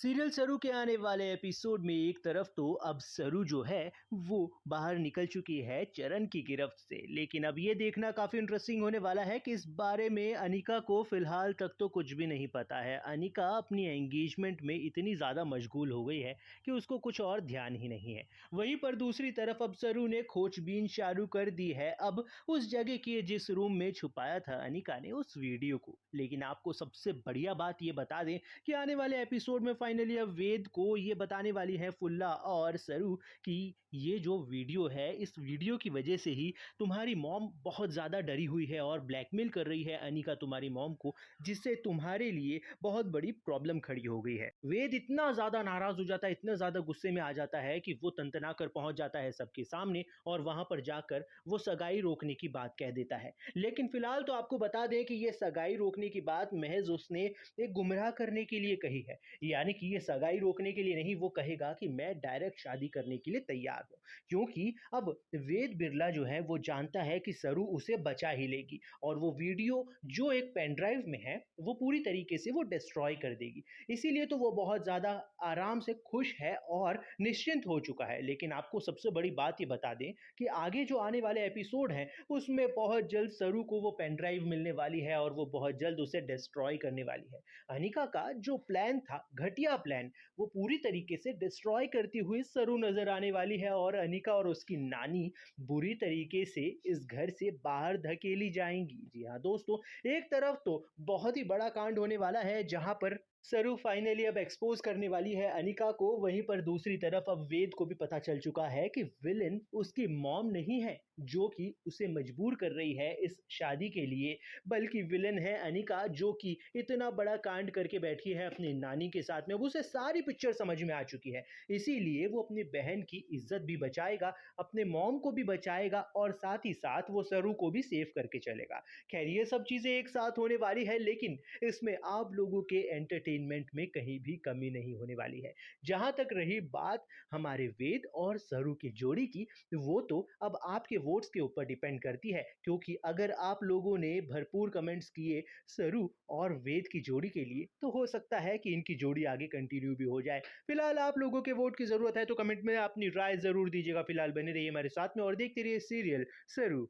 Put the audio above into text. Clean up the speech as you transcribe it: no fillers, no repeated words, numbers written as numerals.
Serial सरू के आने वाले एपिसोड में एक तरफ तो अब सरू जो है वो बाहर निकल चुकी है चरण की गिरफ्त से, लेकिन अब ये देखना काफी इंटरेस्टिंग होने वाला है कि इस बारे में अनिका को फिलहाल तक तो कुछ भी नहीं पता है। अनिका अपनी एंगेजमेंट में इतनी ज्यादा मशगूल हो गई है कि उसको कुछ और ध्यान ही नहीं है। वहीं पर दूसरी तरफ अब सरू ने खोजबीन चालू कर दी है, अब उस जगह की जिस रूम में छुपाया था अनिका ने उस वीडियो को। लेकिन आपको सबसे बढ़िया बात ये बता दें कि आने वाले एपिसोड में फाइनली अब वेद को ये बताने वाली है फुल्ला और सरू कि ये जो वीडियो है, इस वीडियो की वजह से ही तुम्हारी मॉम बहुत ज़्यादा डरी हुई है और ब्लैकमेल कर रही है अनिका तुम्हारी मॉम को, जिससे तुम्हारे लिए बहुत बड़ी प्रॉब्लम खड़ी हो गई है। वेद इतना ज़्यादा नाराज़ हो जाता है, इतना ज़्यादा गुस्से में आ जाता है कि वो तनतना कर पहुंच जाता है सबके सामने और वहां पर जाकर वो सगाई रोकने की बात कह देता है। लेकिन फिलहाल तो आपको बता दें कि ये सगाई रोकने की बात महज उसने एक गुमराह करने के लिए कही है। यानी कि ये सगाई रोकने के लिए नहीं, वो कहेगा कि मैं डायरेक्ट शादी करने के लिए तैयार हूँ, क्योंकि अब वेद बिरला जो है वो जानता है कि सरू उसे बचा ही लेगी और वो वीडियो जो एक पेन ड्राइव में है वो पूरी तरीके से वो डिस्ट्रॉय कर देगी। इसीलिए तो वो बहुत ज़्यादा आराम से खुश है और निश्चिंत हो चुका है। लेकिन आपको सबसे बड़ी बात ये बता दें कि आगे जो आने वाले एपिसोड हैं उसमें बहुत जल्द सरू को वो पेन ड्राइव मिलने वाली है और वो बहुत जल्द उसे डिस्ट्रॉय करने वाली है। अनिका का जो प्लान था, घटिया प्लान, वो पूरी तरीके से डिस्ट्रॉय करती हुई सरू नजर आने वाली है और अनिका और उसकी नानी बुरी तरीके से इस घर से बाहर धकेली जाएंगी। जी हाँ दोस्तों, एक तरफ तो बहुत ही बड़ा कांड होने वाला है जहां पर सरू फाइनली अब एक्सपोज करने वाली है अनिका को, वहीं पर दूसरी तरफ अब वेद को भी पता चल चुका है कि विलन उसकी मॉम नहीं है जो कि उसे मजबूर कर रही है इस शादी के लिए, बल्कि विलन है अनिका जो कि इतना बड़ा कांड करके बैठी है अपनी नानी के साथ में। अब उसे सारी पिक्चर समझ में आ चुकी है, इसीलिए वो अपनी बहन की इज्जत भी बचाएगा, अपने मॉम को भी बचाएगा और साथ ही साथ वो सरू को भी सेव करके चलेगा। खैर ये सब चीजें एक साथ होने वाली है, लेकिन इसमें आप लोगों के एंटरटेनमेंट में कहीं भी कमी नहीं होने वाली है। जहां तक रही बात हमारे वेद और सरू की जोड़ी की, वो तो अब आपके वोट्स के ऊपर डिपेंड करती है, क्योंकि अगर आप लोगों ने भरपूर कमेंट्स किए सरू और वेद की जोड़ी के लिए तो हो सकता है कि इनकी जोड़ी आगे कंटिन्यू भी हो जाए। फिलहाल आप लोगों के वोट की जरूरत है, तो कमेंट में अपनी राय जरूर दीजिएगा। फिलहाल बने रहिए हमारे साथ में और देखते रहिए सीरियल सरू।